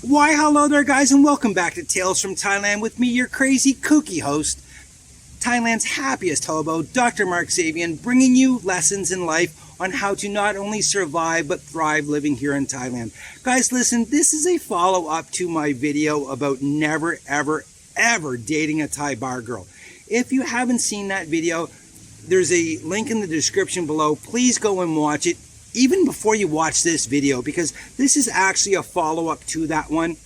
Why, hello there, guys, and welcome back to Tales from Thailand with me, your crazy, kooky host, Thailand's happiest hobo, Dr. Mark Sabian, bringing you lessons in life on how to not only survive but thrive living here in Thailand. Guys, listen, this is a follow-up to my video about never, ever, ever dating a Thai bar girl. If you haven't seen that video, there's a link in the description below. Please go and watch it, even before you watch this video, because this is actually a follow-up to that one.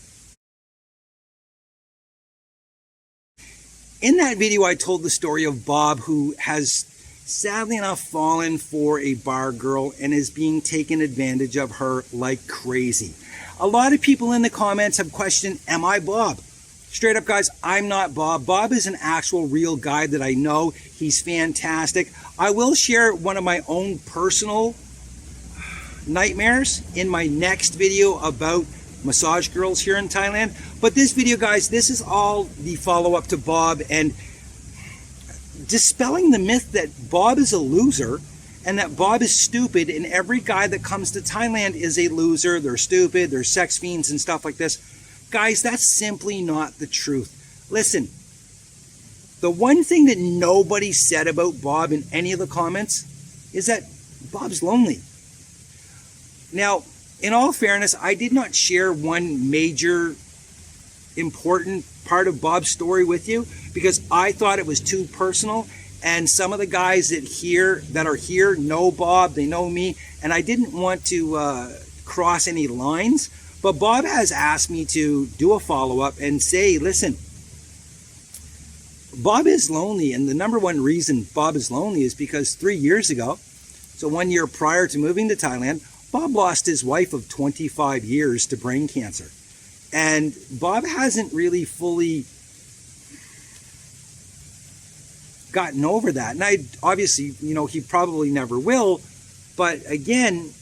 In that video, I told the story of Bob, who has sadly enough fallen for a bar girl and is being taken advantage of her like crazy. A lot of people in the comments have questioned, am I Bob? Straight up, guys, I'm not Bob. Bob is an actual real guy that I know. He's fantastic. I will share one of my own personal nightmares in my next video about massage girls here in Thailand. But this video, guys, this is all the follow-up to Bob and dispelling the myth that Bob is a loser and that Bob is stupid, and every guy that comes to Thailand is a loser. They're stupid, they're sex fiends and stuff like this. Guys, that's simply not the truth. Listen, the one thing that nobody said about Bob in any of the comments is that Bob's lonely. Now, in all fairness, I did not share one major important part of Bob's story with you because I thought it was too personal, and some of the guys that are here know Bob, they know me, and I didn't want to cross any lines. But Bob has asked me to do a follow-up and say, listen, Bob is lonely, and the number one reason Bob is lonely is because 3 years ago, so 1 year prior to moving to Thailand, Bob lost his wife of 25 years to brain cancer. And Bob hasn't really fully gotten over that. And obviously, he probably never will. But again,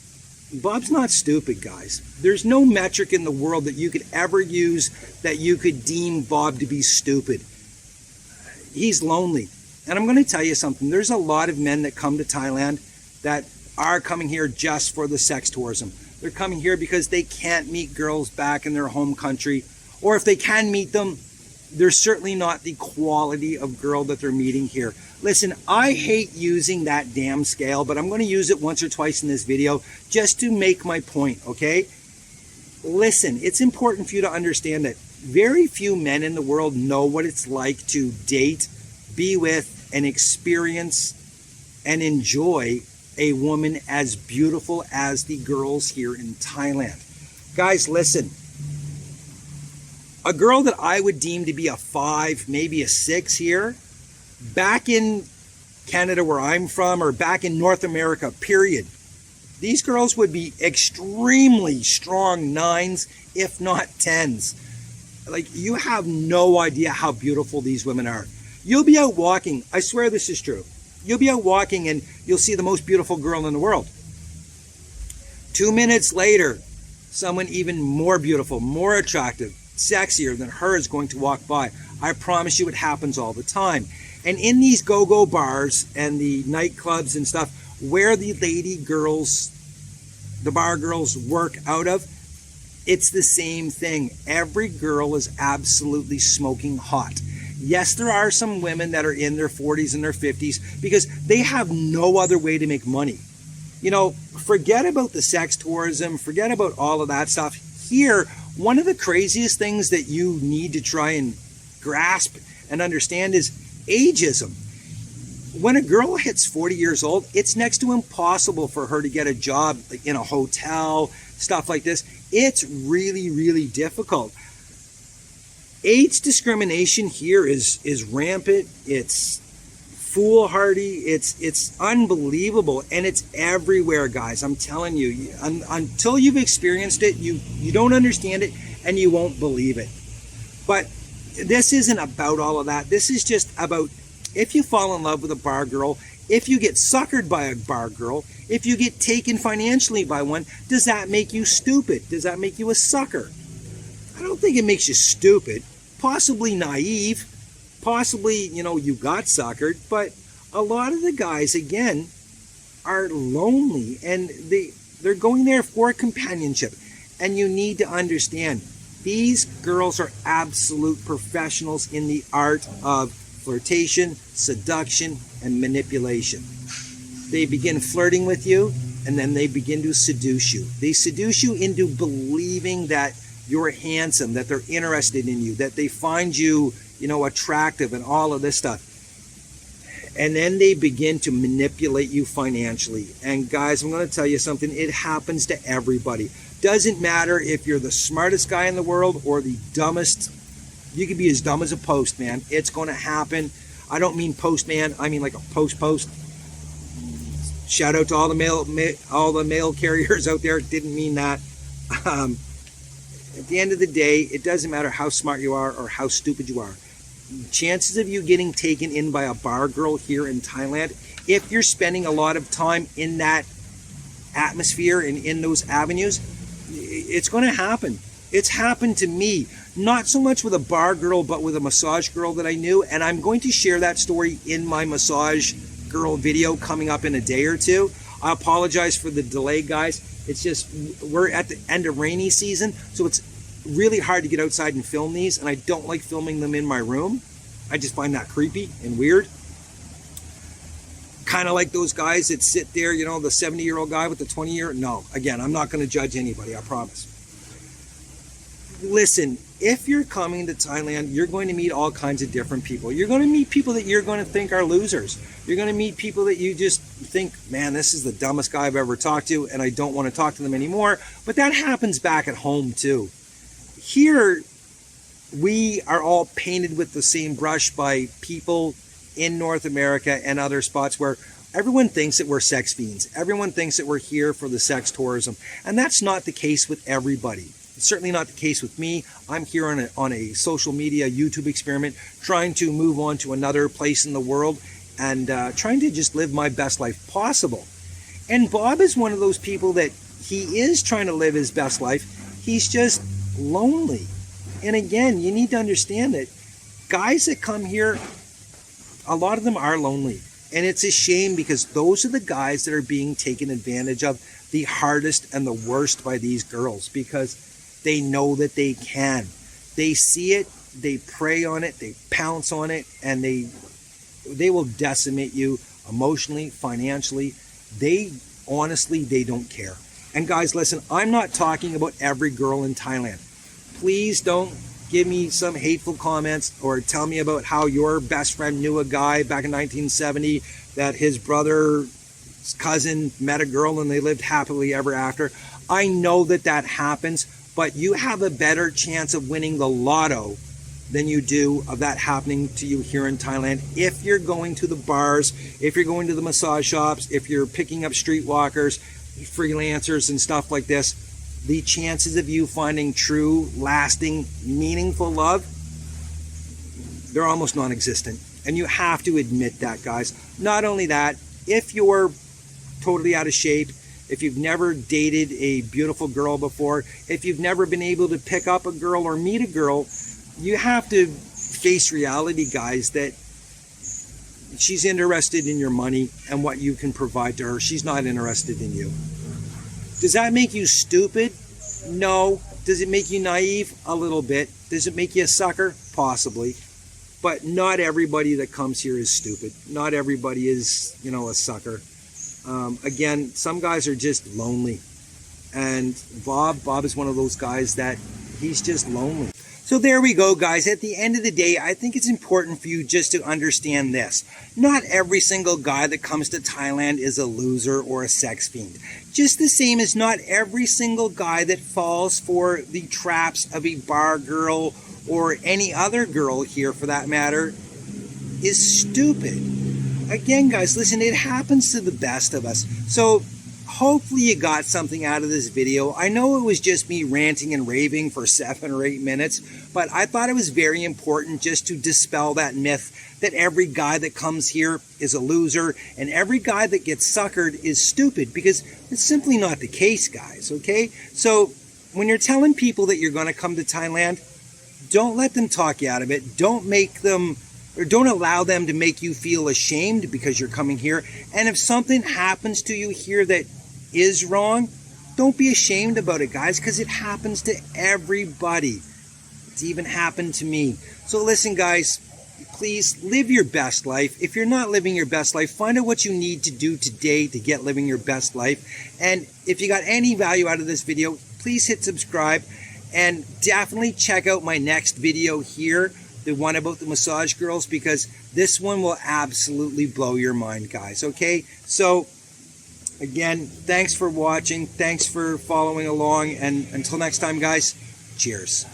Bob's not stupid, guys. There's no metric in the world that you could ever use that you could deem Bob to be stupid. He's lonely. And I'm going to tell you something. There's a lot of men that come to Thailand that are coming here just for the sex tourism. They're coming here because they can't meet girls back in their home country. Or if they can meet them, they're certainly not the quality of girl that they're meeting here. Listen, I hate using that damn scale, but I'm going to use it once or twice in this video just to make my point, okay? Listen, it's important for you to understand that very few men in the world know what it's like to date, be with, and experience and enjoy a woman as beautiful as the girls here in Thailand. Guys, listen. A girl that I would deem to be a 5, maybe a 6 here, back in Canada where I'm from, or back in North America, period, these girls would be extremely strong 9s, if not 10s. Like, you have no idea how beautiful these women are. You'll be out walking, I swear this is true. You'll be out walking and you'll see the most beautiful girl in the world. 2 minutes later, someone even more beautiful, more attractive, sexier than her is going to walk by. I promise you it happens all the time. And in these go-go bars and the nightclubs and stuff where the lady girls, the bar girls work out of, it's the same thing. Every girl is absolutely smoking hot. Yes, there are some women that are in their 40s and their 50s because they have no other way to make money. Forget about the sex tourism, forget about all of that stuff. Here, one of the craziest things that you need to try and grasp and understand is ageism. When a girl hits 40 years old, it's next to impossible for her to get a job in a hotel, stuff like this. It's really, really difficult. Age discrimination here is rampant. It's foolhardy. It's unbelievable, and it's everywhere, guys. I'm telling you, until you've experienced it, you don't understand it, and you won't believe it. But this isn't about all of that. This is just about if you fall in love with a bar girl, if you get suckered by a bar girl, if you get taken financially by one, does that make you stupid? Does that make you a sucker? I don't think it makes you stupid. Possibly naive, possibly, you got suckered, but a lot of the guys, again, are lonely, and they're going there for companionship. And you need to understand, These girls are absolute professionals in the art of flirtation, seduction, and manipulation. They begin flirting with you, and then they begin to seduce you. They seduce you into believing that you're handsome, that they're interested in you, that they find you, attractive and all of this stuff. And then they begin to manipulate you financially. And guys, I'm going to tell you something. It happens to everybody. Doesn't matter if you're the smartest guy in the world or the dumbest. You can be as dumb as a post, man. It's going to happen. I don't mean postman. I mean like a post. Shout out to all the mail carriers out there. Didn't mean that. At the end of the day, it doesn't matter how smart you are or how stupid you are. Chances of you getting taken in by a bar girl here in Thailand, if you're spending a lot of time in that atmosphere and in those avenues, it's going to happen. It's happened to me, not so much with a bar girl, but with a massage girl that I knew. And I'm going to share that story in my massage girl video coming up in a day or two. I apologize for the delay, guys. It's just, we're at the end of rainy season, so it's really hard to get outside and film these, and I don't like filming them in my room. I just find that creepy and weird. Kind of like those guys that sit there, the 70-year-old guy with the 20-year. No, again, I'm not going to judge anybody, I promise. Listen, if you're coming to Thailand, you're going to meet all kinds of different people. You're going to meet people that you're going to think are losers. You're going to meet people that you just think, man, this is the dumbest guy I've ever talked to, and I don't want to talk to them anymore. But that happens back at home too. Here, we are all painted with the same brush by people in North America and other spots where everyone thinks that we're sex fiends. Everyone thinks that we're here for the sex tourism. And that's not the case with everybody. It's certainly not the case with me. I'm here on a social media YouTube experiment, trying to move on to another place in the world and trying to just live my best life possible. And Bob is one of those people that he is trying to live his best life. He's just lonely. And again, you need to understand that guys that come here, a lot of them are lonely. And it's a shame because those are the guys that are being taken advantage of the hardest and the worst by these girls, because they know that they can. They see it, they prey on it, they pounce on it, and they will decimate you emotionally, financially. They don't care. And guys, listen, I'm not talking about every girl in Thailand. Please don't give me some hateful comments or tell me about how your best friend knew a guy back in 1970 that his brother's cousin met a girl and they lived happily ever after. I know that that happens, but you have a better chance of winning the lotto than you do of that happening to you here in Thailand. If you're going to the bars, if you're going to the massage shops, if you're picking up streetwalkers, freelancers and stuff like this, the chances of you finding true, lasting, meaningful love, they're almost non-existent. And you have to admit that, guys. Not only that, if you're totally out of shape, if you've never dated a beautiful girl before, if you've never been able to pick up a girl or meet a girl, you have to face reality, guys, that she's interested in your money and what you can provide to her. She's not interested in you. Does that make you stupid? No. Does it make you naive? A little bit. Does it make you a sucker? Possibly. But not everybody that comes here is stupid. Not everybody is, a sucker. Again, some guys are just lonely. And Bob is one of those guys that he's just lonely. So there we go, guys. At the end of the day, I think it's important for you just to understand this. Not every single guy that comes to Thailand is a loser or a sex fiend. Just the same as not every single guy that falls for the traps of a bar girl or any other girl here, for that matter, is stupid. Again, guys, listen, it happens to the best of us. So hopefully you got something out of this video. I know it was just me ranting and raving for 7 or 8 minutes, but I thought it was very important just to dispel that myth that every guy that comes here is a loser and every guy that gets suckered is stupid, because it's simply not the case, guys, okay? So when you're telling people that you're going to come to Thailand, don't let them talk you out of it. Don't allow them to make you feel ashamed because you're coming here. And if something happens to you here that is wrong, don't be ashamed about it, guys, because it happens to everybody. to even happen to me. So listen, guys, please live your best life. If you're not living your best life, find out what you need to do today to get living your best life. And if you got any value out of this video, please hit subscribe, and definitely check out my next video here, the one about the massage girls, because this one will absolutely blow your mind, guys. Okay, so again, thanks for watching, thanks for following along, and until next time, guys, cheers.